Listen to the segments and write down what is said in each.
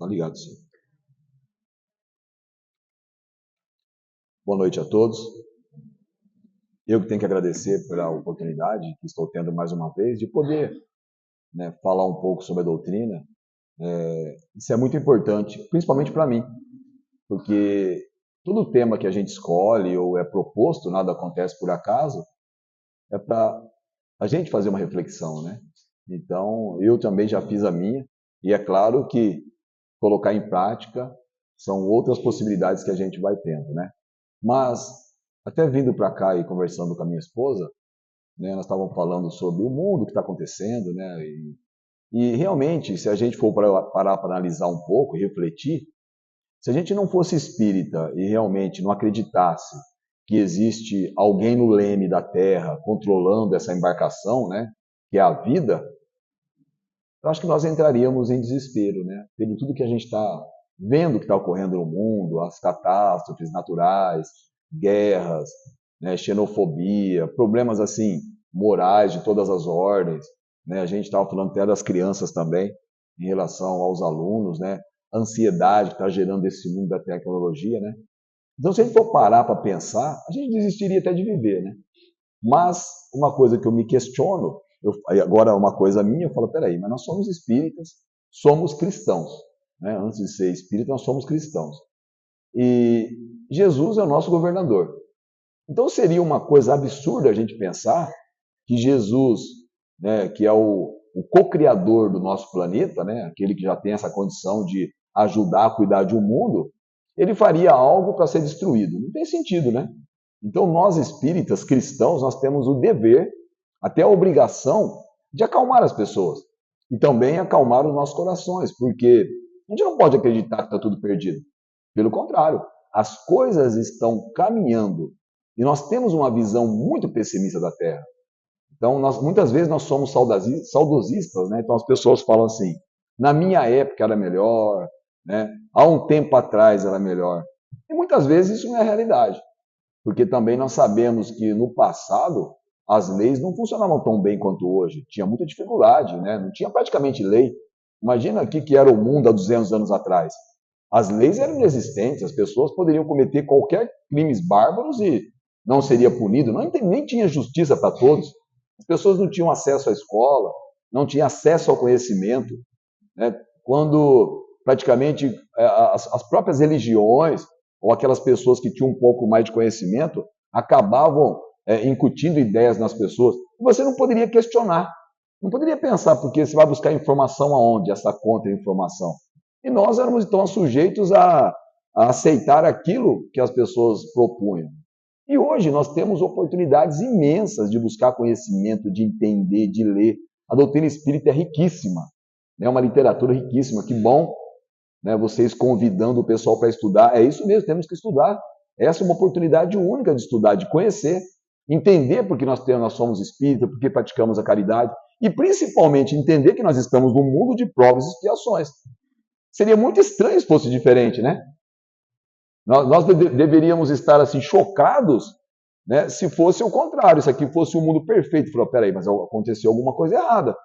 Tá ligado, sim. Boa noite a todos. Eu que tenho que agradecer pela oportunidade que estou tendo mais uma vez de poder, falar um pouco sobre a doutrina. Isso é muito importante, principalmente para mim, porque todo tema que a gente escolhe ou é proposto, nada acontece por acaso, é para a gente fazer uma reflexão, né? Então, eu também já fiz a minha, e é claro que colocar em prática são outras possibilidades que a gente vai tendo, né? Mas, até vindo para cá e conversando com a minha esposa, nós estávamos falando sobre o mundo que está acontecendo, né? E realmente, se a gente for parar para analisar um pouco e refletir, se a gente não fosse espírita e realmente não acreditasse que existe alguém no leme da Terra controlando essa embarcação, né? Que é a vida, eu acho que nós entraríamos em desespero, né? Pelo tudo que a gente está vendo que está ocorrendo no mundo, as catástrofes naturais, guerras, né, xenofobia, problemas assim morais de todas as ordens, né? A gente estava falando até das crianças também, em relação aos alunos, né? A ansiedade que está gerando esse mundo da tecnologia, né? Então, se a gente for parar para pensar, a gente desistiria até de viver, né? Mas uma coisa que eu me questiono, agora uma coisa minha, eu falo, peraí, mas nós somos espíritas, somos cristãos, né? Antes de ser espírita, nós somos cristãos. E Jesus é o nosso governador. Então seria uma coisa absurda a gente pensar que Jesus, né, que é o co-criador do nosso planeta, né, aquele que já tem essa condição de ajudar a cuidar de um mundo, ele faria algo para ser destruído. Não tem sentido, né? Então nós espíritas, cristãos, nós temos o dever, até a obrigação, de acalmar as pessoas. E também acalmar os nossos corações, porque a gente não pode acreditar que está tudo perdido. Pelo contrário, as coisas estão caminhando e nós temos uma visão muito pessimista da Terra. Então, muitas vezes nós somos saudosistas, né? Então as pessoas falam assim: na minha época era melhor, né? Há um tempo atrás era melhor. E muitas vezes isso não é a realidade, porque também nós sabemos que no passado as leis não funcionavam tão bem quanto hoje. Tinha muita dificuldade, né? Não tinha praticamente lei. Imagina aqui que era o mundo há 200 anos atrás. As leis eram inexistentes, as pessoas poderiam cometer qualquer crimes bárbaros e não seria punido, nem tinha justiça para todos. As pessoas não tinham acesso à escola, não tinham acesso ao conhecimento, né? Quando praticamente as próprias religiões ou aquelas pessoas que tinham um pouco mais de conhecimento acabavam incutindo ideias nas pessoas. Você não poderia questionar, não poderia pensar, porque você vai buscar informação aonde? Essa contra-informação. E nós éramos então sujeitos a aceitar aquilo que as pessoas propunham. E hoje nós temos oportunidades imensas de buscar conhecimento, de entender, de ler. A doutrina espírita é riquíssima, é uma literatura riquíssima. Que bom, né, vocês convidando o pessoal para estudar. É isso mesmo, temos que estudar. Essa é uma oportunidade única de estudar, de conhecer, entender porque nós somos espíritas, porque praticamos a caridade e principalmente entender que nós estamos num mundo de provas e expiações. Seria muito estranho se fosse diferente, né? Nós deveríamos estar assim chocados, né, se fosse o contrário, se aqui fosse um mundo perfeito. Falou, peraí, mas aconteceu alguma coisa errada.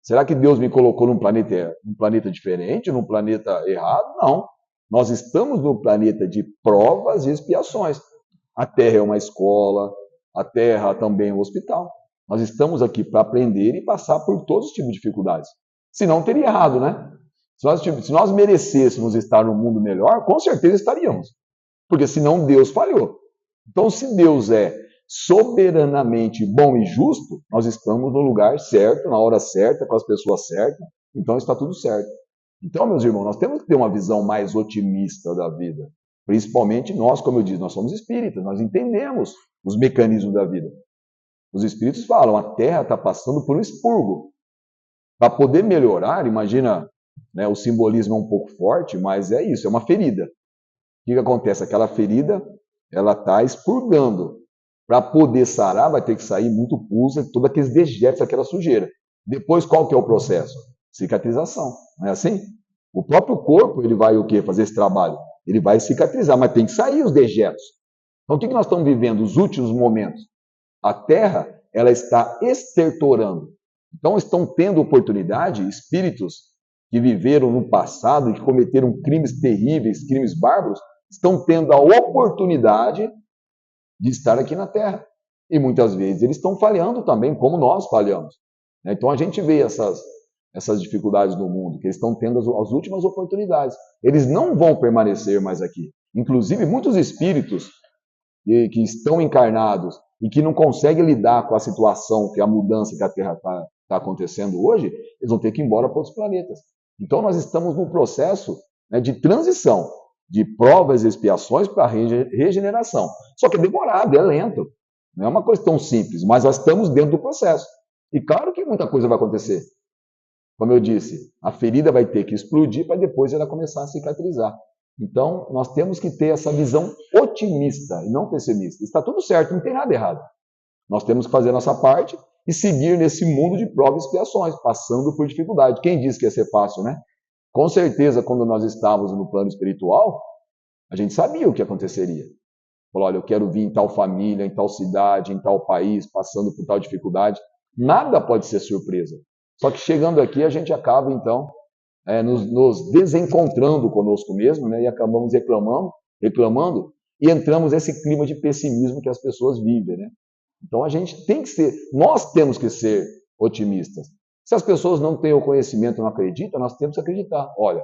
Será que Deus me colocou num planeta diferente, num planeta errado? Não. Nós estamos num planeta de provas e expiações. A Terra é uma escola, a Terra também é um hospital. Nós estamos aqui para aprender e passar por todos os tipos de dificuldades. Senão teria errado, né? Se nós merecêssemos estar num mundo melhor, com certeza estaríamos. Porque senão Deus falhou. Então, se Deus é soberanamente bom e justo, nós estamos no lugar certo, na hora certa, com as pessoas certas, então está tudo certo. Então, meus irmãos, nós temos que ter uma visão mais otimista da vida. Principalmente nós, como eu disse, nós somos espíritas, nós entendemos os mecanismos da vida. Os espíritos falam, a Terra está passando por um expurgo. Para poder melhorar, imagina, né, o simbolismo é um pouco forte, mas é isso, é uma ferida. O que acontece? Aquela ferida, ela está expurgando. Para poder sarar, vai ter que sair muito pus, todos aqueles dejetos, aquela sujeira. Depois, qual que é o processo? Cicatrização. Não é assim? O próprio corpo, ele vai o quê? Fazer esse trabalho. Ele vai cicatrizar, mas tem que sair os dejetos. Então, o que nós estamos vivendo? Os últimos momentos. A Terra, ela está estertorando. Então, estão tendo oportunidade, espíritos que viveram no passado e que cometeram crimes terríveis, crimes bárbaros, estão tendo a oportunidade de estar aqui na Terra. E muitas vezes eles estão falhando também, como nós falhamos. Então a gente vê essas dificuldades no mundo, que eles estão tendo as últimas oportunidades. Eles não vão permanecer mais aqui. Inclusive, muitos espíritos que estão encarnados e que não conseguem lidar com a situação, que a mudança que a Terra está acontecendo hoje, eles vão ter que ir embora para outros planetas. Então nós estamos num processo, né, de transição, de provas e expiações para regeneração. Só que é demorado, é lento. Não é uma coisa tão simples, mas nós estamos dentro do processo. E claro que muita coisa vai acontecer. Como eu disse, a ferida vai ter que explodir para depois ela começar a cicatrizar. Então, nós temos que ter essa visão otimista e não pessimista. Está tudo certo, não tem nada errado. Nós temos que fazer a nossa parte e seguir nesse mundo de provas e expiações, passando por dificuldade. Quem disse que ia ser fácil, né? Com certeza, quando nós estávamos no plano espiritual, a gente sabia o que aconteceria. Falou, olha, eu quero vir em tal família, em tal cidade, em tal país, passando por tal dificuldade. Nada pode ser surpresa. Só que chegando aqui, a gente acaba, então, nos desencontrando conosco mesmo, né? E acabamos reclamando, e entramos nesse clima de pessimismo que as pessoas vivem, né? Então a gente tem que ser, nós temos que ser otimistas. Se as pessoas não têm o conhecimento, não acreditam, nós temos que acreditar. Olha,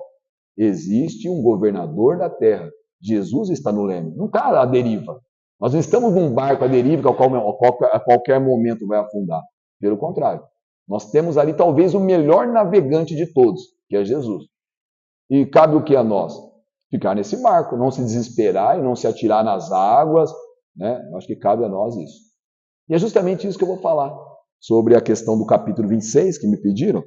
existe um governador da Terra. Jesus está no leme, não está à deriva. Nós não estamos num barco à deriva que a qualquer momento vai afundar. Pelo contrário, nós temos ali talvez o melhor navegante de todos, que é Jesus. E cabe o que a nós? Ficar nesse barco, não se desesperar e não se atirar nas águas, né? Eu acho que cabe a nós isso. E é justamente isso que eu vou falar, sobre a questão do capítulo 26, que me pediram.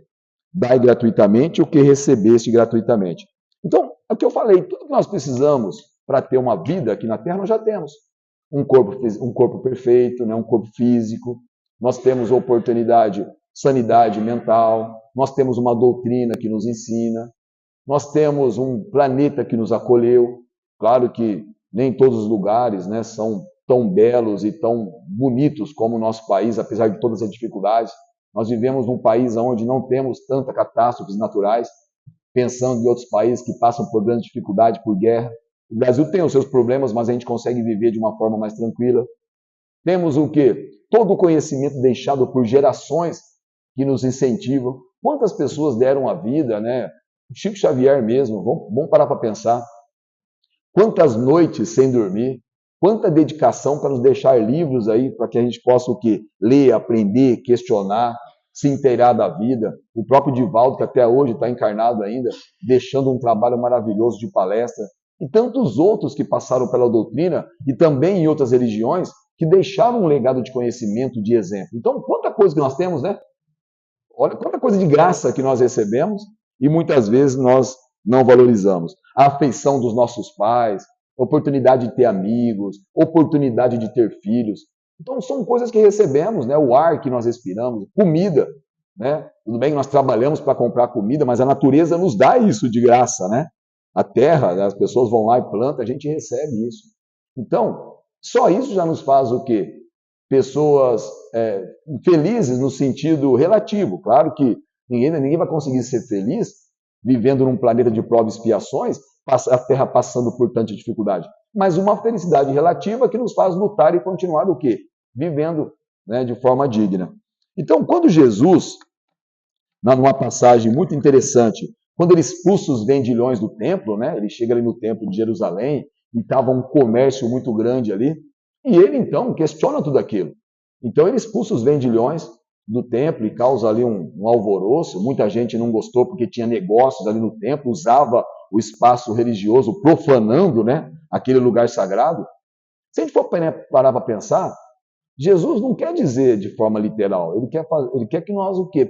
Dai gratuitamente o que recebeste gratuitamente. Então, é o que eu falei, tudo que nós precisamos para ter uma vida aqui na Terra, nós já temos. Um corpo perfeito, né? Um corpo físico, nós temos oportunidade, sanidade mental, nós temos uma doutrina que nos ensina, nós temos um planeta que nos acolheu. Claro que nem todos os lugares, né, são tão belos e tão bonitos como o nosso país, apesar de todas as dificuldades. Nós vivemos num país onde não temos tantas catástrofes naturais, pensando em outros países que passam por grande dificuldade, por guerra. O Brasil tem os seus problemas, mas a gente consegue viver de uma forma mais tranquila. Temos o quê? Todo o conhecimento deixado por gerações que nos incentivam. Quantas pessoas deram a vida, né? O Chico Xavier mesmo, vamos parar para pensar. Quantas noites sem dormir, quanta dedicação para nos deixar livros aí, para que a gente possa o quê? Ler, aprender, questionar, se inteirar da vida. O próprio Divaldo, que até hoje está encarnado ainda, deixando um trabalho maravilhoso de palestra. E tantos outros que passaram pela doutrina e também em outras religiões, que deixaram um legado de conhecimento, de exemplo. Então, quanta coisa que nós temos, né? Olha, quanta coisa de graça que nós recebemos e muitas vezes nós não valorizamos. A afeição dos nossos pais, oportunidade de ter amigos, oportunidade de ter filhos. Então, são coisas que recebemos, né? O ar que nós respiramos, comida, né? Tudo bem que nós trabalhamos para comprar comida, mas a natureza nos dá isso de graça, né? A terra, as pessoas vão lá e plantam, a gente recebe isso. Então, só isso já nos faz o quê? Pessoas felizes no sentido relativo. Claro que ninguém vai conseguir ser feliz vivendo num planeta de provas e expiações, a Terra passando por tanta dificuldade. Mas uma felicidade relativa que nos faz lutar e continuar o quê? Vivendo, né, de forma digna. Então, quando Jesus, numa passagem muito interessante, quando ele expulsa os vendilhões do templo, né, ele chega ali no templo de Jerusalém, e estava um comércio muito grande ali, e ele então questiona tudo aquilo. Então ele expulsa os vendilhões do templo e causa ali um alvoroço. Muita gente não gostou porque tinha negócios ali no templo, usava o espaço religioso, profanando, né, aquele lugar sagrado. Se a gente for parar para pensar, Jesus não quer dizer de forma literal, ele quer que nós o quê?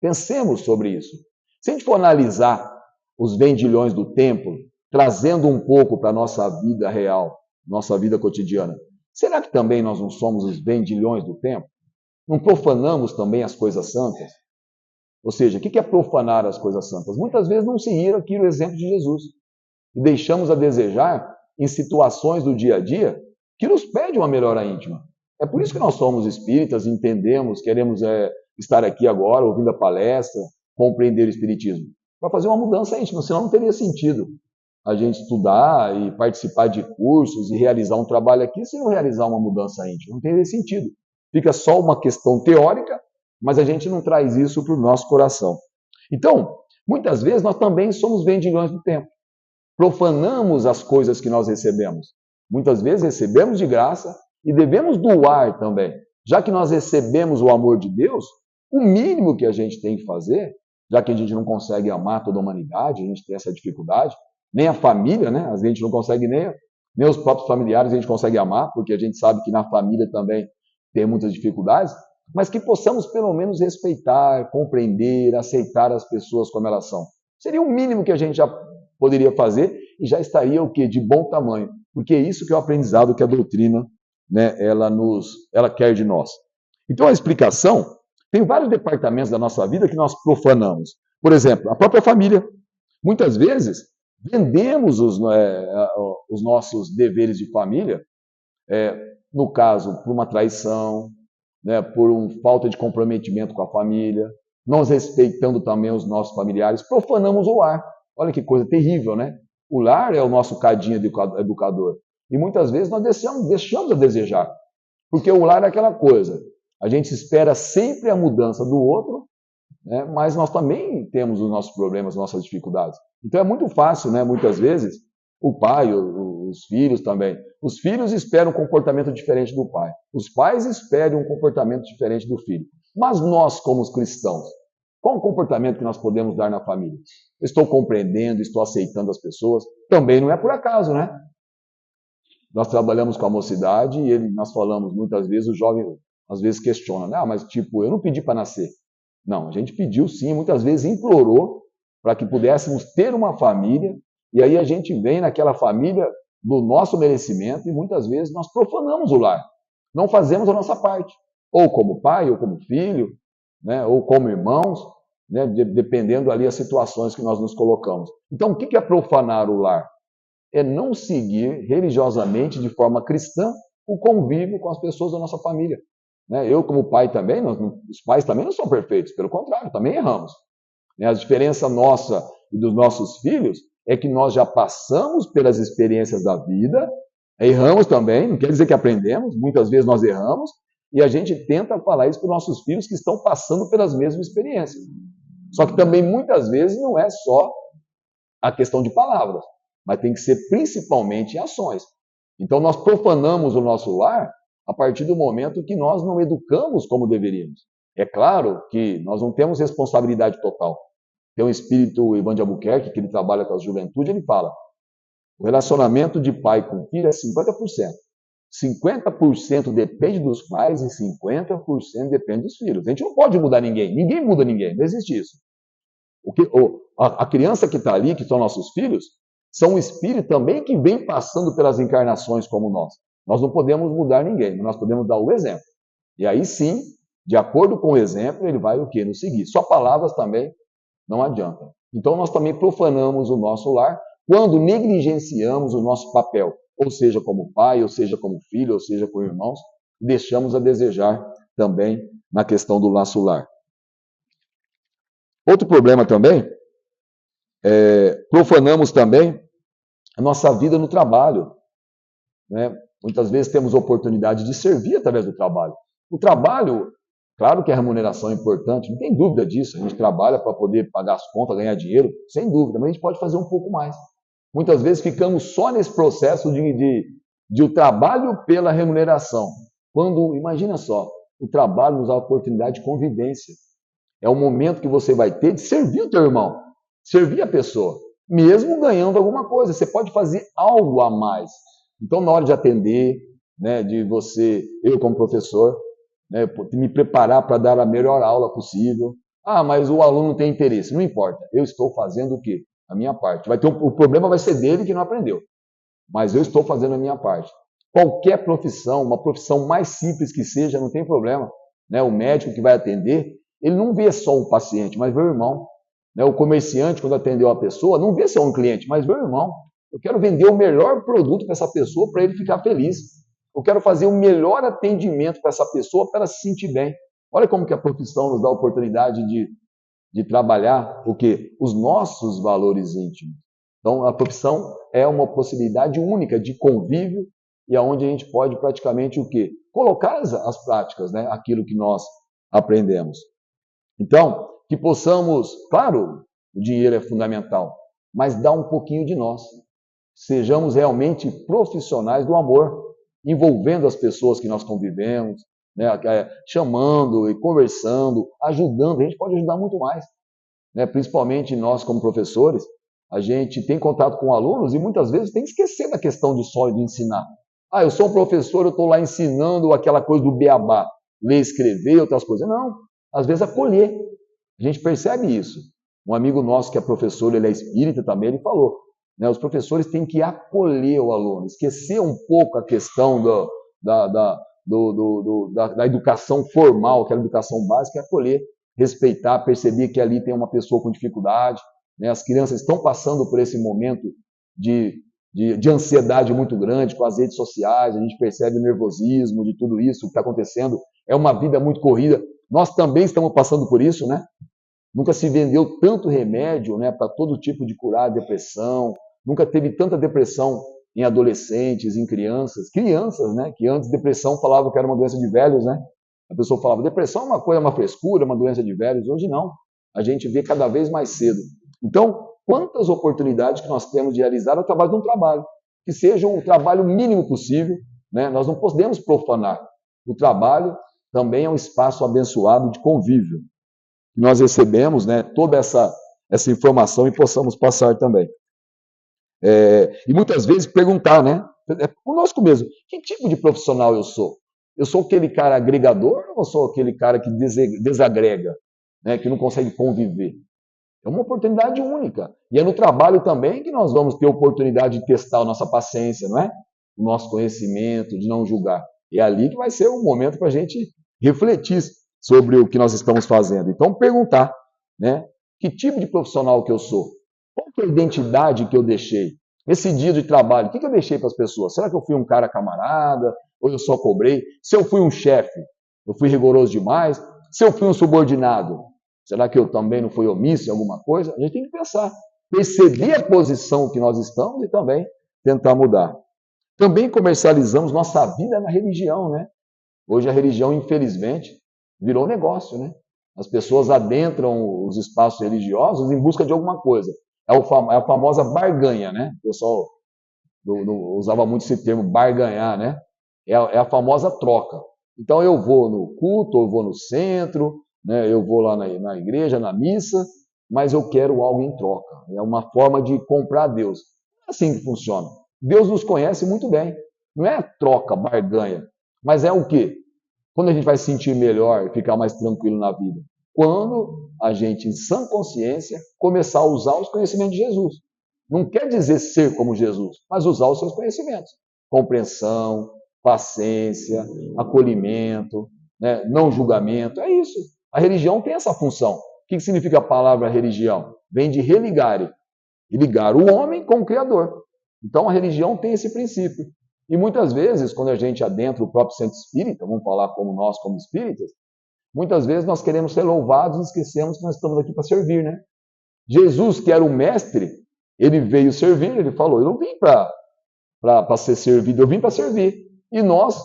Pensemos sobre isso. Se a gente for analisar os vendilhões do templo, trazendo um pouco para a nossa vida real, nossa vida cotidiana, será que também nós não somos os vendilhões do templo? Não profanamos também as coisas santas? Ou seja, o que é profanar as coisas santas? Muitas vezes não seguir aqui o exemplo de Jesus. E deixamos a desejar em situações do dia a dia que nos pede uma melhora íntima. É por isso que nós somos espíritas, entendemos, queremos estar aqui agora ouvindo a palestra, compreender o Espiritismo? Para fazer uma mudança íntima, senão não teria sentido a gente estudar e participar de cursos e realizar um trabalho aqui se não realizar uma mudança íntima. Não teria sentido. Fica só uma questão teórica, mas a gente não traz isso para o nosso coração. Então, muitas vezes nós também somos vendilhões do tempo. Profanamos as coisas que nós recebemos. Muitas vezes recebemos de graça e devemos doar também. Já que nós recebemos o amor de Deus, o mínimo que a gente tem que fazer, já que a gente não consegue amar toda a humanidade, a gente tem essa dificuldade, nem a família, né? A gente não consegue nem os próprios familiares a gente consegue amar, porque a gente sabe que na família também tem muitas dificuldades, mas que possamos pelo menos respeitar, compreender, aceitar as pessoas como elas são. Seria o mínimo que a gente já poderia fazer e já estaria o quê? De bom tamanho, porque é isso que é o aprendizado que a doutrina, né, ela quer de nós. Então a explicação, tem vários departamentos da nossa vida que nós profanamos. Por exemplo, a própria família. Muitas vezes vendemos os nossos deveres de família, no caso, por uma traição, né, por uma falta de comprometimento com a família, não respeitando também os nossos familiares, profanamos o lar. Olha que coisa terrível, né? O lar é o nosso cadinho educador. E muitas vezes nós deixamos a desejar. Porque o lar é aquela coisa. A gente espera sempre a mudança do outro, né, mas nós também temos os nossos problemas, as nossas dificuldades. Então é muito fácil, né, muitas vezes, o pai, os filhos também. Os filhos esperam um comportamento diferente do pai. Os pais esperam um comportamento diferente do filho. Mas nós, como os cristãos, qual o comportamento que nós podemos dar na família? Estou compreendendo, estou aceitando as pessoas. Também não é por acaso, né? Nós trabalhamos com a mocidade e nós falamos muitas vezes, o jovem às vezes questiona, mas tipo, eu não pedi para nascer. Não, a gente pediu sim, muitas vezes implorou para que pudéssemos ter uma família, e aí a gente vem naquela família do nosso merecimento e muitas vezes nós profanamos o lar. Não fazemos a nossa parte, ou como pai, ou como filho, né, ou como irmãos, né, dependendo ali as situações que nós nos colocamos. Então, o que é profanar o lar? É não seguir religiosamente, de forma cristã, o convívio com as pessoas da nossa família. Eu, como pai também, os pais também não são perfeitos, pelo contrário, também erramos. A diferença nossa e dos nossos filhos é que nós já passamos pelas experiências da vida, erramos também, não quer dizer que aprendemos, muitas vezes nós erramos, e a gente tenta falar isso para os nossos filhos que estão passando pelas mesmas experiências. Só que também muitas vezes não é só a questão de palavras, mas tem que ser principalmente em ações. Então nós profanamos o nosso lar a partir do momento que nós não educamos como deveríamos. É claro que nós não temos responsabilidade total. Tem um espírito, o Ivan de Albuquerque, que ele trabalha com a juventude, ele fala, o relacionamento de pai com filho é 50%. 50% depende dos pais e 50% depende dos filhos. A gente não pode mudar ninguém. Ninguém muda ninguém. Não existe isso. A criança que está ali, que são nossos filhos, são um espírito também que vem passando pelas encarnações como nós. Nós não podemos mudar ninguém, mas nós podemos dar o exemplo. E aí sim, de acordo com o exemplo, ele vai o quê? Nos seguir. Só palavras também não adianta. Então nós também profanamos o nosso lar quando negligenciamos o nosso papel, ou seja, como pai, ou seja, como filho, ou seja, como irmãos, deixamos a desejar também na questão do laço lar. Outro problema também, profanamos também a nossa vida no trabalho. Muitas vezes temos oportunidade de servir através do trabalho. O trabalho, claro que a remuneração é importante, não tem dúvida disso. A gente trabalha para poder pagar as contas, ganhar dinheiro, sem dúvida, mas a gente pode fazer um pouco mais. Muitas vezes ficamos só nesse processo de o trabalho pela remuneração. Quando, imagina só, o trabalho nos dá a oportunidade de convivência. É o momento que você vai ter de servir o teu irmão, servir a pessoa, mesmo ganhando alguma coisa. Você pode fazer algo a mais. Então, na hora de atender, de você, eu como professor, me preparar para dar a melhor aula possível. Mas o aluno não tem interesse. Não importa. Eu estou fazendo o quê? A minha parte. O problema vai ser dele que não aprendeu. Mas eu estou fazendo a minha parte. Qualquer profissão, uma profissão mais simples que seja, não tem problema. O médico que vai atender, ele não vê só um paciente, mas vê o irmão. O comerciante, quando atendeu a pessoa, não vê só um cliente, mas vê o irmão. Eu quero vender o melhor produto para essa pessoa, para ele ficar feliz. Eu quero fazer o melhor atendimento para essa pessoa, para ela se sentir bem. Olha como que a profissão nos dá a oportunidade de de trabalhar o quê? Os nossos valores íntimos. Então, a profissão é uma possibilidade única de convívio e aonde a gente pode praticamente o quê? Colocar as práticas, né? Aquilo que nós aprendemos. Então, que possamos, claro, o dinheiro é fundamental, mas dá um pouquinho de nós. Sejamos realmente profissionais do amor, envolvendo as pessoas que nós convivemos, né, chamando e conversando, ajudando. A gente pode ajudar muito mais, né, principalmente nós como professores. A gente tem contato com alunos e muitas vezes tem que esquecer da questão de só de ensinar. Ah, eu sou um professor, eu estou lá ensinando aquela coisa do beabá, ler, escrever, outras coisas. Não, às vezes acolher. A gente percebe isso. Um amigo nosso que é professor, ele é espírita também, ele falou, né, os professores têm que acolher o aluno, esquecer um pouco a questão da educação formal, aquela educação básica, acolher, respeitar, perceber que ali tem uma pessoa com dificuldade, né, as crianças estão passando por esse momento de ansiedade muito grande com as redes sociais, a gente percebe o nervosismo de tudo isso, o que está acontecendo, é uma vida muito corrida. Nós também estamos passando por isso, né? Nunca se vendeu tanto remédio, né, para todo tipo de curar a depressão, nunca teve tanta depressão em adolescentes, em crianças, né, que antes depressão falava que era uma doença de velhos, né? A pessoa falava, depressão é uma coisa, uma frescura, uma doença de velhos. Hoje não, a gente vê cada vez mais cedo. Então, quantas oportunidades que nós temos de realizar através de um trabalho, que seja um trabalho mínimo possível, né? Nós não podemos profanar. O trabalho também é um espaço abençoado de convívio, que nós recebemos, né, toda essa informação e possamos passar também. E muitas vezes perguntar, né, conosco mesmo, que tipo de profissional eu sou? Eu sou aquele cara agregador ou sou aquele cara que desagrega, né, que não consegue conviver? É uma oportunidade única. E é no trabalho também que nós vamos ter oportunidade de testar a nossa paciência, não é? O nosso conhecimento, de não julgar. É ali que vai ser o momento para a gente refletir sobre o que nós estamos fazendo. Então, perguntar, né? Que tipo de profissional que eu sou? Qual que é a identidade que eu deixei? Esse dia de trabalho, o que eu deixei para as pessoas? Será que eu fui um cara camarada? Ou eu só cobrei? Se eu fui um chefe, eu fui rigoroso demais? Se eu fui um subordinado, será que eu também não fui omisso em alguma coisa? A gente tem que pensar, perceber a posição que nós estamos e também tentar mudar. Também comercializamos nossa vida na religião, né? Hoje a religião, infelizmente, virou negócio, né? As pessoas adentram os espaços religiosos em busca de alguma coisa. É a famosa barganha, né? O pessoal usava muito esse termo, barganhar, né? É a famosa troca. Então eu vou no culto, eu vou no centro, né? Eu vou lá na igreja, na missa, mas eu quero algo em troca. É uma forma de comprar Deus. Não é assim que funciona. Deus nos conhece muito bem. Não é troca, barganha, mas é o quê? Quando a gente vai se sentir melhor e ficar mais tranquilo na vida? Quando a gente, em sã consciência, começar a usar os conhecimentos de Jesus. Não quer dizer ser como Jesus, mas usar os seus conhecimentos. Compreensão, paciência, acolhimento, né? Não julgamento. É isso. A religião tem essa função. O que significa a palavra religião? Vem de religare. Ligar o homem com o Criador. Então a religião tem esse princípio. E muitas vezes, quando a gente adentra o próprio centro espírita, vamos falar como nós, como espíritas, muitas vezes nós queremos ser louvados e esquecemos que nós estamos aqui para servir, né? Jesus, que era o mestre, ele veio servir, ele falou, eu não vim para ser servido, eu vim para servir. E nós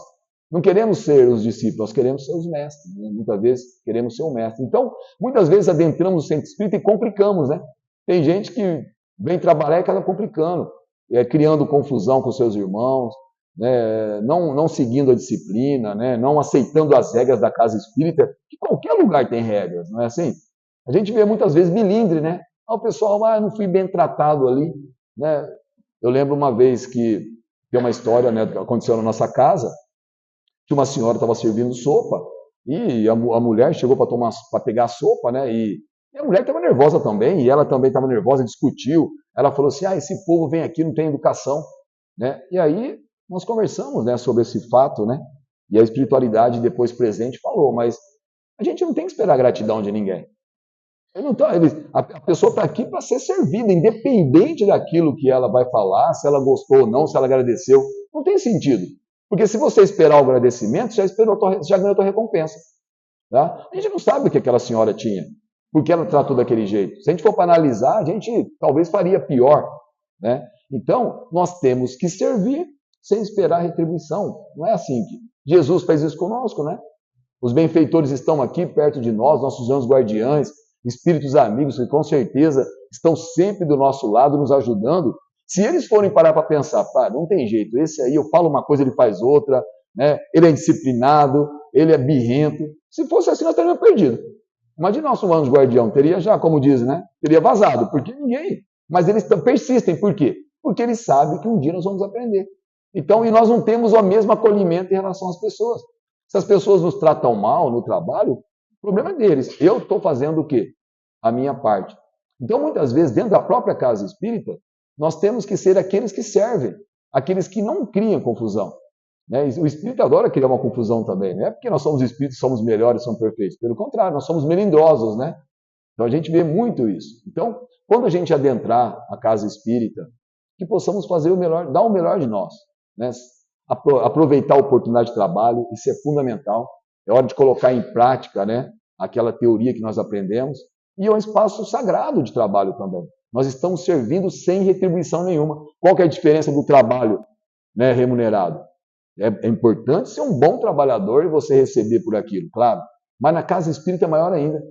não queremos ser os discípulos, nós queremos ser os mestres. Né? Muitas vezes queremos ser o mestre. Então, muitas vezes adentramos o centro espírita e complicamos, né? Tem gente que vem trabalhar e acaba complicando, criando confusão com seus irmãos, né? Não seguindo a disciplina, né? Não aceitando as regras da casa espírita, que qualquer lugar tem regras, não é assim? A gente vê muitas vezes milindre, né? O pessoal, não fui bem tratado ali, né? Eu lembro uma vez que tem uma história, né, que aconteceu na nossa casa, que uma senhora estava servindo sopa e a mulher chegou para pegar a sopa, né? E a mulher estava nervosa também, e ela também estava nervosa, discutiu. Ela falou assim: esse povo vem aqui, não tem educação, né? E aí nós conversamos, né, sobre esse fato, né? E a espiritualidade depois presente falou, mas a gente não tem que esperar gratidão de ninguém. A pessoa está aqui para ser servida, independente daquilo que ela vai falar, se ela gostou ou não, se ela agradeceu. Não tem sentido. Porque se você esperar o agradecimento, já ganhou a tua recompensa. Tá? A gente não sabe o que aquela senhora tinha. Por que ela tratou daquele jeito? Se a gente for para analisar, a gente talvez faria pior, né? Então, nós temos que servir sem esperar retribuição. Não é assim que Jesus fez isso conosco, né? Os benfeitores estão aqui perto de nós, nossos anjos guardiães, espíritos amigos que com certeza estão sempre do nosso lado, nos ajudando. Se eles forem parar para pensar, pá, não tem jeito, esse aí eu falo uma coisa, ele faz outra, né? Ele é indisciplinado, ele é birrento. Se fosse assim, nós teríamos perdido. Imagina nosso anjo guardião, teria já, como dizem, né? Teria vazado, porque ninguém. Mas eles persistem, por quê? Porque eles sabem que um dia nós vamos aprender. Então, e nós não temos o mesmo acolhimento em relação às pessoas. Se as pessoas nos tratam mal no trabalho, o problema é deles. Eu estou fazendo o quê? A minha parte. Então, muitas vezes, dentro da própria casa espírita, nós temos que ser aqueles que servem, aqueles que não criam confusão. Né? O espírito adora criar uma confusão também. Não é porque nós somos espíritos, somos melhores, somos perfeitos. Pelo contrário, nós somos melindrosos, né? Então a gente vê muito isso. Então, quando a gente adentrar a casa espírita, que possamos fazer o melhor, dar o melhor de nós. Né? Aproveitar a oportunidade de trabalho, isso é fundamental. É hora de colocar em prática, né, aquela teoria que nós aprendemos. E é um espaço sagrado de trabalho também. Nós estamos servindo sem retribuição nenhuma. Qual que é a diferença do trabalho, né, remunerado? É importante ser um bom trabalhador e você receber por aquilo, claro. Mas na casa espírita é maior ainda,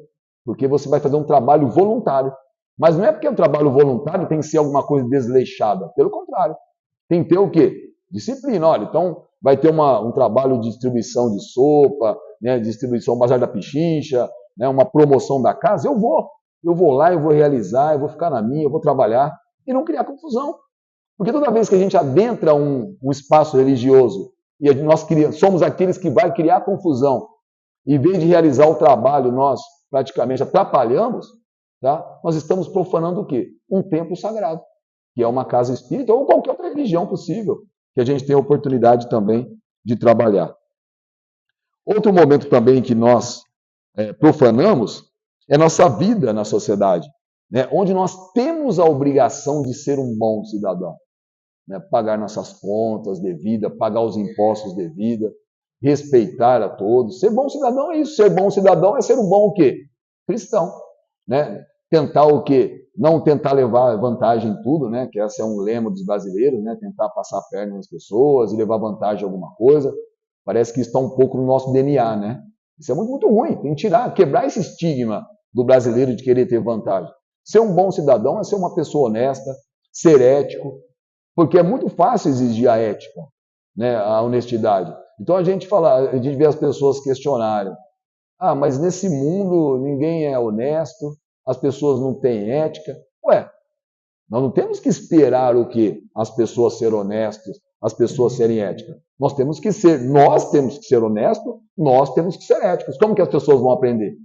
porque você vai fazer um trabalho voluntário. Mas não é porque o trabalho voluntário tem que ser alguma coisa desleixada. Pelo contrário. Tem que ter o quê? Disciplina. Olha, então vai ter um trabalho de distribuição de sopa, né, distribuição bazar da pichincha, né, uma promoção da casa. Eu vou lá, eu vou realizar, eu vou ficar na minha, eu vou trabalhar e não criar confusão. Porque toda vez que a gente adentra um espaço religioso e nós somos aqueles que vai criar confusão, em vez de realizar o trabalho, nós praticamente atrapalhamos, tá? Nós estamos profanando o quê? Um templo sagrado, que é uma casa espírita ou qualquer outra religião possível, que a gente tem a oportunidade também de trabalhar. Outro momento também que nós profanamos é nossa vida na sociedade, né? Onde nós temos a obrigação de ser um bom cidadão. Né, pagar nossas contas devidas, pagar os impostos devidos, respeitar a todos. Ser bom cidadão é isso. Ser bom cidadão é ser um bom o quê? Cristão. Né? Tentar o quê? Não tentar levar vantagem em tudo, né? Que esse é um lema dos brasileiros, né? Tentar passar a perna nas pessoas e levar vantagem em alguma coisa. Parece que está um pouco no nosso DNA, né? Isso é muito, muito ruim. Tem que tirar, quebrar esse estigma do brasileiro de querer ter vantagem. Ser um bom cidadão é ser uma pessoa honesta, ser ético, porque é muito fácil exigir a ética, né, a honestidade. Então a gente vê as pessoas questionarem: ah, mas nesse mundo ninguém é honesto, as pessoas não têm ética. Ué, nós não temos que esperar o quê? As pessoas serem honestas, as pessoas serem éticas. Nós temos que ser honestos, nós temos que ser éticos. Como que as pessoas vão aprender?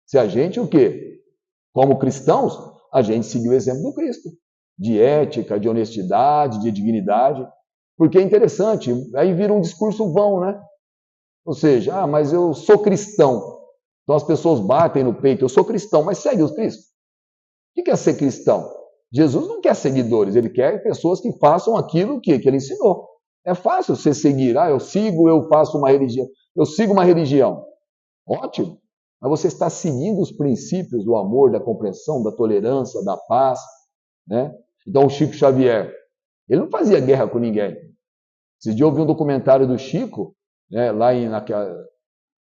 Se a gente o quê? Como cristãos, a gente seguir o exemplo do Cristo. De ética, de honestidade, de dignidade, porque é interessante, aí vira um discurso vão, né? Ou seja, mas eu sou cristão. Então as pessoas batem no peito, eu sou cristão, mas segue o Cristo. O que é ser cristão? Jesus não quer seguidores, ele quer pessoas que façam aquilo que ele ensinou. É fácil você seguir, eu faço uma religião, eu sigo uma religião. Ótimo, mas você está seguindo os princípios do amor, da compreensão, da tolerância, da paz, né? Então o Chico Xavier, ele não fazia guerra com ninguém. Esse dia eu ouvi um documentário do Chico, né,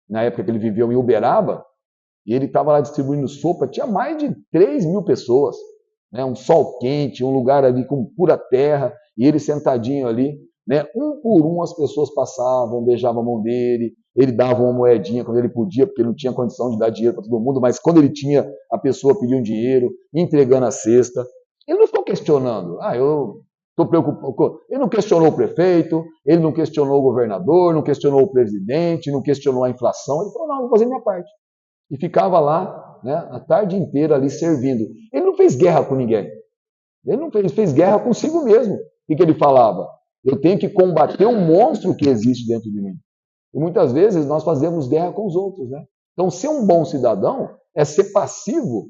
na época que ele viveu em Uberaba, e ele estava lá distribuindo sopa, tinha mais de 3.000 pessoas, né, um sol quente, um lugar ali com pura terra, e ele sentadinho ali, né, um por um as pessoas passavam, beijavam a mão dele, ele dava uma moedinha quando ele podia, porque ele não tinha condição de dar dinheiro para todo mundo, mas quando ele tinha, a pessoa pedia um dinheiro, entregando a cesta. Ele não ficou questionando. Eu estou preocupado. Ele não questionou o prefeito, ele não questionou o governador, não questionou o presidente, não questionou a inflação. Ele falou, não, vou fazer minha parte. E ficava lá, né, a tarde inteira ali servindo. Ele não fez guerra com ninguém. Ele fez guerra consigo mesmo. O que ele falava? Eu tenho que combater um monstro que existe dentro de mim. E muitas vezes nós fazemos guerra com os outros, né? Então, ser um bom cidadão é ser passivo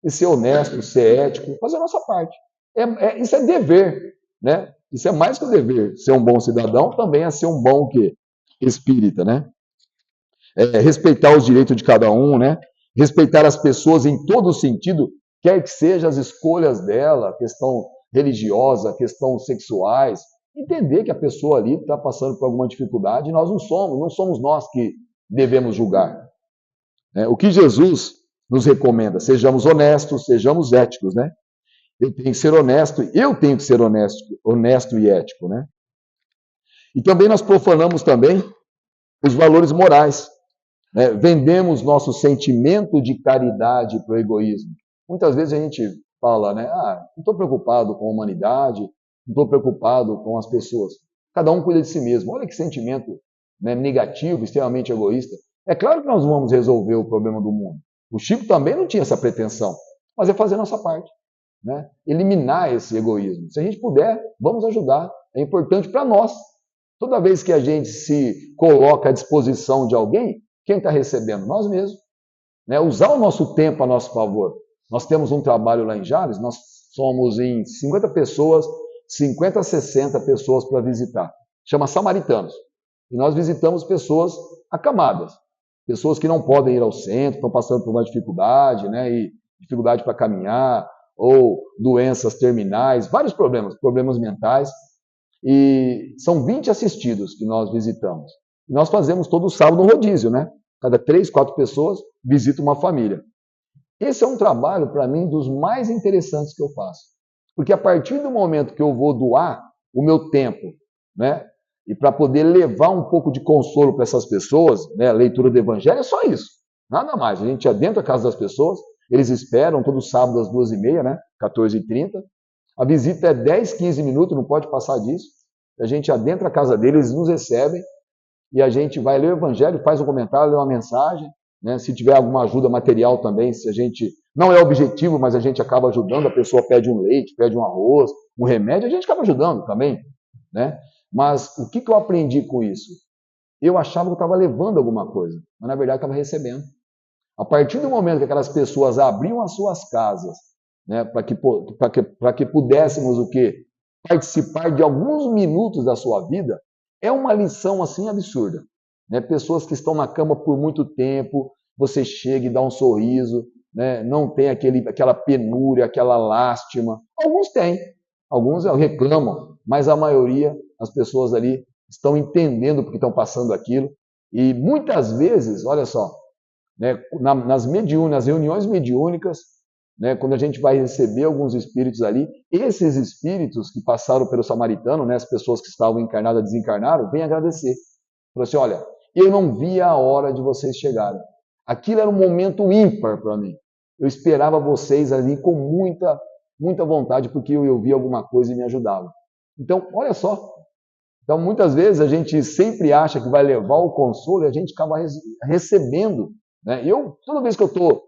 e ser honesto, ser ético, fazer a nossa parte. Isso é dever, né? Isso é mais que o dever. Ser um bom cidadão também é ser um bom quê? Espírita, né? Respeitar os direitos de cada um, né? respeitar as pessoas em todo sentido, quer que seja as escolhas dela, questão religiosa, questão sexuais, entender que a pessoa ali está passando por alguma dificuldade e nós não somos nós que devemos julgar. O que Jesus nos recomenda? Sejamos honestos, sejamos éticos, né? Eu tenho que ser honesto e ético, né? E também nós profanamos também os valores morais, né? Vendemos nosso sentimento de caridade para o egoísmo. Muitas vezes a gente fala, né? Não estou preocupado com a humanidade, não estou preocupado com as pessoas. Cada um cuida de si mesmo. Olha que sentimento, né, negativo, extremamente egoísta. É claro que nós vamos resolver o problema do mundo. O Chico também não tinha essa pretensão, mas é fazer a nossa parte, né? Eliminar esse egoísmo. Se a gente puder, vamos ajudar. É importante para nós. Toda vez que a gente se coloca à disposição de alguém, quem está recebendo? Nós mesmos. Né? Usar o nosso tempo a nosso favor. Nós temos um trabalho lá em Jales, nós somos em 50 pessoas, 50 a 60 pessoas para visitar. Chama Samaritanos. E nós visitamos pessoas acamadas. Pessoas que não podem ir ao centro, estão passando por uma dificuldade, né? E dificuldade para caminhar, ou doenças terminais, vários problemas mentais. E são 20 assistidos que nós visitamos. E nós fazemos todo sábado um rodízio, né? Cada 3, 4 pessoas visita uma família. Esse é um trabalho, para mim, dos mais interessantes que eu faço. Porque a partir do momento que eu vou doar o meu tempo, né? E para poder levar um pouco de consolo para essas pessoas, né? A leitura do Evangelho é só isso. Nada mais. A gente adentra a casa das pessoas, eles esperam todo sábado às 2h30, né? 14h30. A visita é 10, 15 minutos, não pode passar disso. A gente adentra a casa deles, eles nos recebem e a gente vai ler o Evangelho, faz um comentário, lê uma mensagem, né? Se tiver alguma ajuda material também, se a gente não é objetivo, mas a gente acaba ajudando, a pessoa pede um leite, pede um arroz, um remédio, a gente acaba ajudando também, né? Mas o que eu aprendi com isso? Eu achava que eu estava levando alguma coisa, mas na verdade eu estava recebendo. A partir do momento que aquelas pessoas abriam as suas casas, né, para que pudéssemos o quê? Participar de alguns minutos da sua vida, é uma lição assim absurda. Né? Pessoas que estão na cama por muito tempo, você chega e dá um sorriso, né? Não tem aquela penúria, aquela lástima. Alguns têm, alguns reclamam, mas a maioria, as pessoas ali estão entendendo porque estão passando aquilo. E muitas vezes, olha só, né, nas reuniões mediúnicas, né, quando a gente vai receber alguns espíritos ali, esses espíritos que passaram pelo samaritano, né, as pessoas que estavam encarnadas desencarnaram, vêm agradecer. Falou assim, olha, eu não via a hora de vocês chegarem. Aquilo era um momento ímpar para mim. Eu esperava vocês ali com muita vontade, porque eu via alguma coisa e me ajudava. Então, olha só. Então, muitas vezes a gente sempre acha que vai levar o consolo e a gente acaba recebendo. Né? Toda vez que eu estou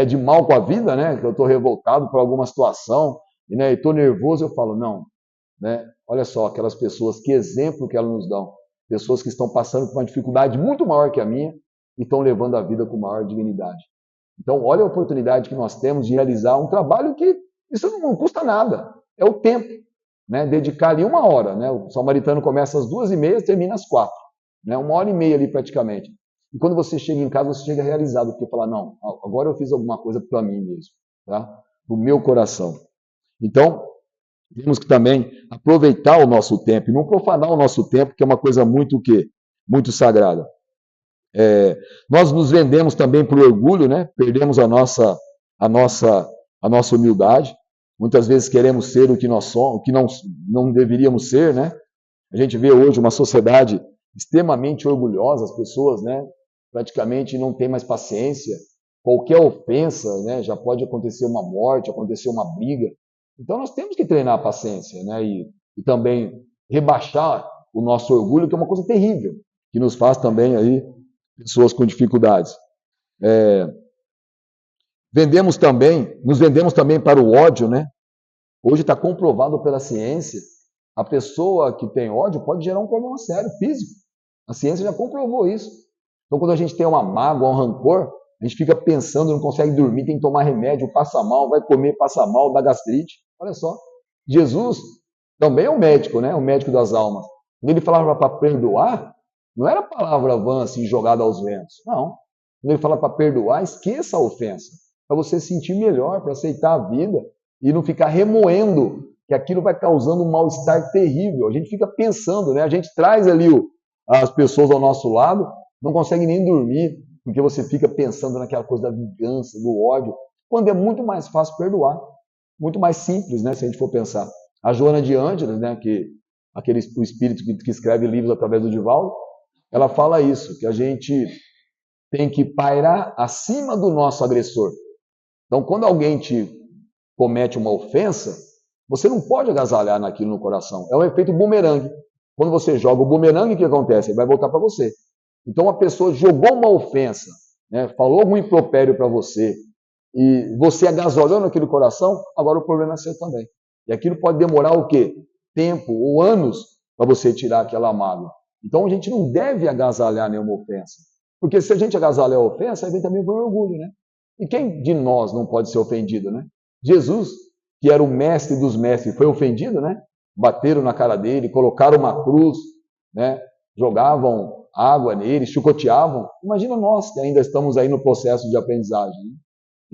de mal com a vida, né, que eu estou revoltado por alguma situação, né, e estou nervoso, eu falo, não, né, olha só, aquelas pessoas, que exemplo que elas nos dão. Pessoas que estão passando por uma dificuldade muito maior que a minha e estão levando a vida com maior dignidade. Então, olha a oportunidade que nós temos de realizar um trabalho que isso não custa nada, é o tempo. Né, dedicar ali 1 hora. Né, o samaritano começa às 2h30 e termina às 4h. Né, 1h30 ali praticamente. E quando você chega em casa, você chega realizado, porque fala, não, agora eu fiz alguma coisa para mim mesmo, tá? Do meu coração. Então, temos que também aproveitar o nosso tempo e não profanar o nosso tempo, que é uma coisa muito muito sagrada. Nós nos vendemos também por orgulho, né? Perdemos a nossa humildade. Muitas vezes queremos ser o que nós somos, o que não deveríamos ser, né? A gente vê hoje uma sociedade extremamente orgulhosa, as pessoas, né, praticamente não têm mais paciência. Qualquer ofensa, né, já pode acontecer uma morte, acontecer uma briga. Então nós temos que treinar a paciência, né, e também rebaixar o nosso orgulho, que é uma coisa terrível, que nos faz também aí pessoas com dificuldades. Nos vendemos também para o ódio, né? Hoje está comprovado pela ciência, a pessoa que tem ódio pode gerar um problema sério, físico. A ciência já comprovou isso. Então, quando a gente tem uma mágoa, um rancor, a gente fica pensando, não consegue dormir, tem que tomar remédio, passa mal, vai comer, passa mal, dá gastrite. Olha só. Jesus também é um médico, né? O médico das almas. Quando ele falava para perdoar, não era palavra vã assim, jogada aos ventos. Não. Quando ele fala para perdoar, esqueça a ofensa, para você sentir melhor, para aceitar a vida e não ficar remoendo, que aquilo vai causando um mal-estar terrível. A gente fica pensando, né? A gente traz ali as pessoas ao nosso lado, não consegue nem dormir, porque você fica pensando naquela coisa da vingança, do ódio, quando é muito mais fácil perdoar, muito mais simples, né? Se a gente for pensar. A Joana de Ângeles, né? O espírito que escreve livros através do Divaldo, ela fala isso, que a gente tem que pairar acima do nosso agressor. Então, quando alguém te comete uma ofensa, você não pode agasalhar naquilo no coração. É um efeito bumerangue. Quando você joga o bumerangue, o que acontece? Ele vai voltar para você. Então, a pessoa jogou uma ofensa, né, falou algum impropério para você, e você agasalhou naquele coração, agora o problema é seu também. E aquilo pode demorar o quê? Tempo ou anos para você tirar aquela mágoa. Então, a gente não deve agasalhar nenhuma ofensa. Porque se a gente agasalhar a ofensa, aí vem também o orgulho, né? E quem de nós não pode ser ofendido, né? Jesus, que era o mestre dos mestres, foi ofendido, né? Bateram na cara dele, colocaram uma cruz, né? Jogavam água nele, chicoteavam. Imagina nós que ainda estamos aí no processo de aprendizagem. Né?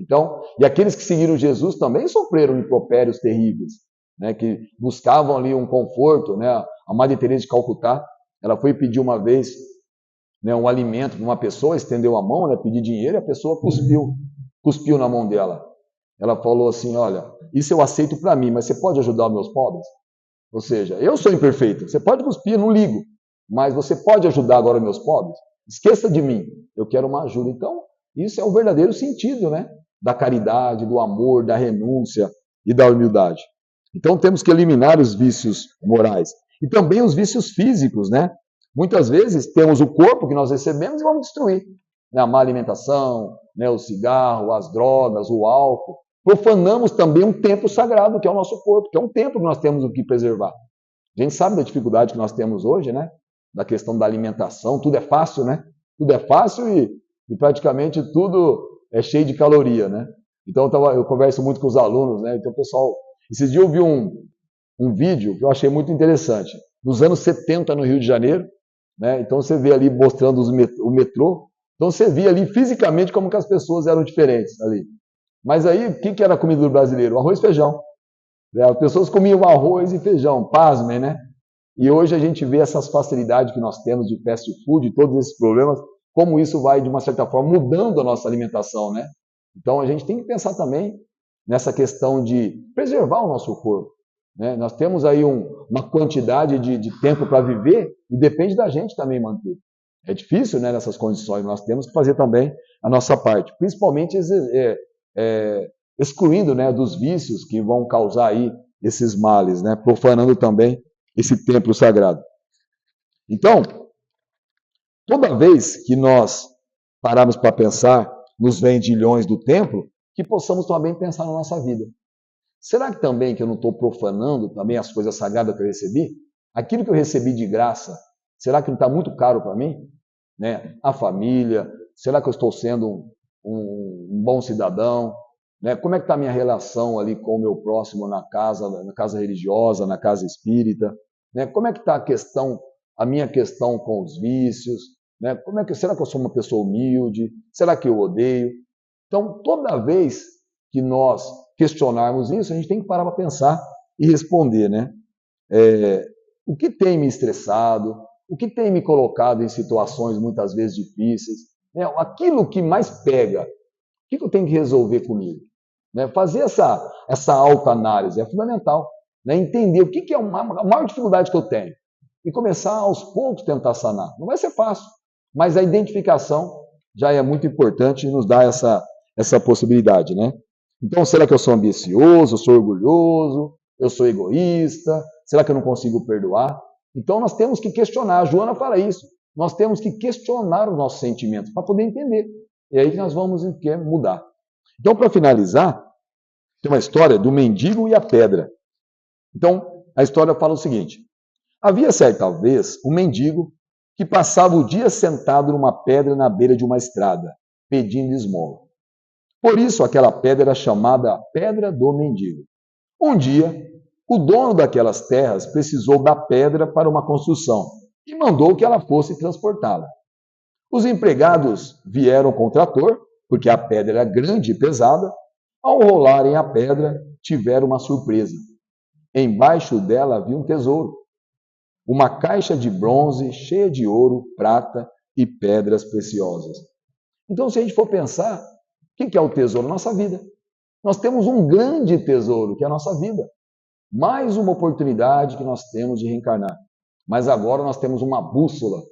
Então, e aqueles que seguiram Jesus também sofreram impropérios terríveis, né? Que buscavam ali um conforto, né? A Madre Teresa de Calcutá, ela foi pedir uma vez, né, um alimento para uma pessoa, estendeu a mão, né, pedir dinheiro, e a pessoa cuspiu na mão dela. Ela falou assim, olha, isso eu aceito para mim, mas você pode ajudar os meus pobres? Ou seja, eu sou imperfeito, você pode cuspir, não ligo, mas você pode ajudar agora os meus pobres? Esqueça de mim, eu quero uma ajuda. Então, isso é o verdadeiro sentido, né, da caridade, do amor, da renúncia e da humildade. Então, temos que eliminar os vícios morais. E também os vícios físicos, né? Muitas vezes temos o corpo que nós recebemos e vamos destruir. Né? A má alimentação, né? O cigarro, as drogas, o álcool. Profanamos também um templo sagrado, que é o nosso corpo, que é um templo que nós temos o que preservar. A gente sabe da dificuldade que nós temos hoje, né? Da questão da alimentação, tudo é fácil, né? Tudo é fácil e praticamente tudo é cheio de caloria, né? Então eu converso muito com os alunos, né? Então, pessoal, esses dias eu vi um vídeo que eu achei muito interessante. Nos anos 70, no Rio de Janeiro, né? Então você vê ali mostrando o metrô. Então você vê ali fisicamente como que as pessoas eram diferentes ali. Mas aí, o que era a comida do brasileiro? Arroz e feijão. As pessoas comiam arroz e feijão, pasmem, né? E hoje a gente vê essas facilidades que nós temos de fast food, todos esses problemas, como isso vai, de uma certa forma, mudando a nossa alimentação, né? Então a gente tem que pensar também nessa questão de preservar o nosso corpo. Né? Nós temos aí uma quantidade de tempo para viver e depende da gente também manter. É difícil, né, nessas condições, nós temos que fazer também a nossa parte, principalmente excluindo, né, dos vícios que vão causar aí esses males, né, profanando também esse templo sagrado. Então, toda vez que nós pararmos para pensar nos vendilhões do templo, que possamos também pensar na nossa vida. Será que também que eu não estou profanando também as coisas sagradas que eu recebi? Aquilo que eu recebi de graça, será que não está muito caro para mim? Né? A família, será que eu estou sendo um bom cidadão? Né? Como é que está a minha relação ali com o meu próximo na casa religiosa, na casa espírita? Né? Como é que está a minha questão com os vícios? Né? Será que eu sou uma pessoa humilde? Será que eu odeio? Então, toda vez que nós questionarmos isso, a gente tem que parar para pensar e responder, né? O que tem me estressado? O que tem me colocado em situações muitas vezes difíceis? Né? Aquilo que mais pega, o que eu tenho que resolver comigo? Né? Fazer essa autoanálise é fundamental. Né? Entender o que é a maior dificuldade que eu tenho e começar aos poucos tentar sanar. Não vai ser fácil, mas a identificação já é muito importante e nos dá essa possibilidade, né? Então, será que eu sou ambicioso, eu sou orgulhoso, eu sou egoísta? Será que eu não consigo perdoar? Então, nós temos que questionar. A Joana fala isso. Nós temos que questionar os nossos sentimentos para poder entender. E aí que nós vamos mudar. Então, para finalizar, tem uma história do mendigo e a pedra. Então, a história fala o seguinte. Havia certa vez um mendigo que passava o dia sentado numa pedra na beira de uma estrada, pedindo esmola. Por isso, aquela pedra era chamada Pedra do Mendigo. Um dia, o dono daquelas terras precisou da pedra para uma construção e mandou que ela fosse transportada. Os empregados vieram com o trator, porque a pedra era grande e pesada. Ao rolarem a pedra, tiveram uma surpresa. Embaixo dela havia um tesouro, uma caixa de bronze cheia de ouro, prata e pedras preciosas. Então, se a gente for pensar, o que é o tesouro? Nossa vida. Nós temos um grande tesouro, que é a nossa vida. Mais uma oportunidade que nós temos de reencarnar. Mas agora nós temos uma bússola,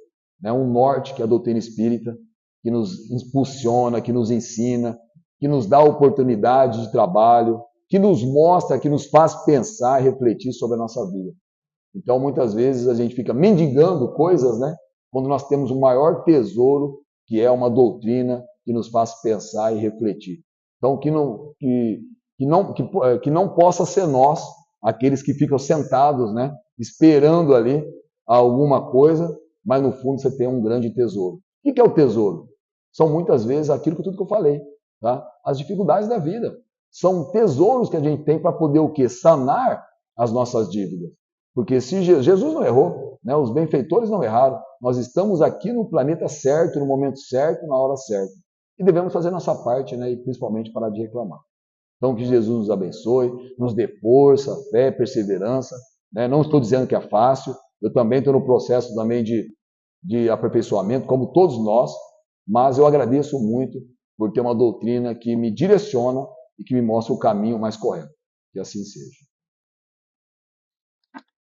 né, um norte, que é a doutrina espírita, que nos impulsiona, que nos ensina, que nos dá oportunidade de trabalho, que nos mostra, que nos faz pensar e refletir sobre a nossa vida. Então, muitas vezes a gente fica mendigando coisas, né? Quando nós temos o maior tesouro, que é uma doutrina que nos faz pensar e refletir. Então, que não possa ser nós, aqueles que ficam sentados, né? Esperando ali alguma coisa, mas no fundo você tem um grande tesouro. O que é o tesouro? São muitas vezes aquilo que tudo que eu falei, tá? As dificuldades da vida. São tesouros que a gente tem para poder o quê? Sanar as nossas dívidas. Porque se Jesus não errou, né? Os benfeitores não erraram. Nós estamos aqui no planeta certo, no momento certo, na hora certa. E devemos fazer nossa parte, né? E principalmente parar de reclamar. Então, que Jesus nos abençoe, nos dê força, fé, perseverança. Né? Não estou dizendo que é fácil. Eu também estou no processo também de aperfeiçoamento, como todos nós. Mas eu agradeço muito por ter uma doutrina que me direciona e que me mostra o caminho mais correto. Que assim seja.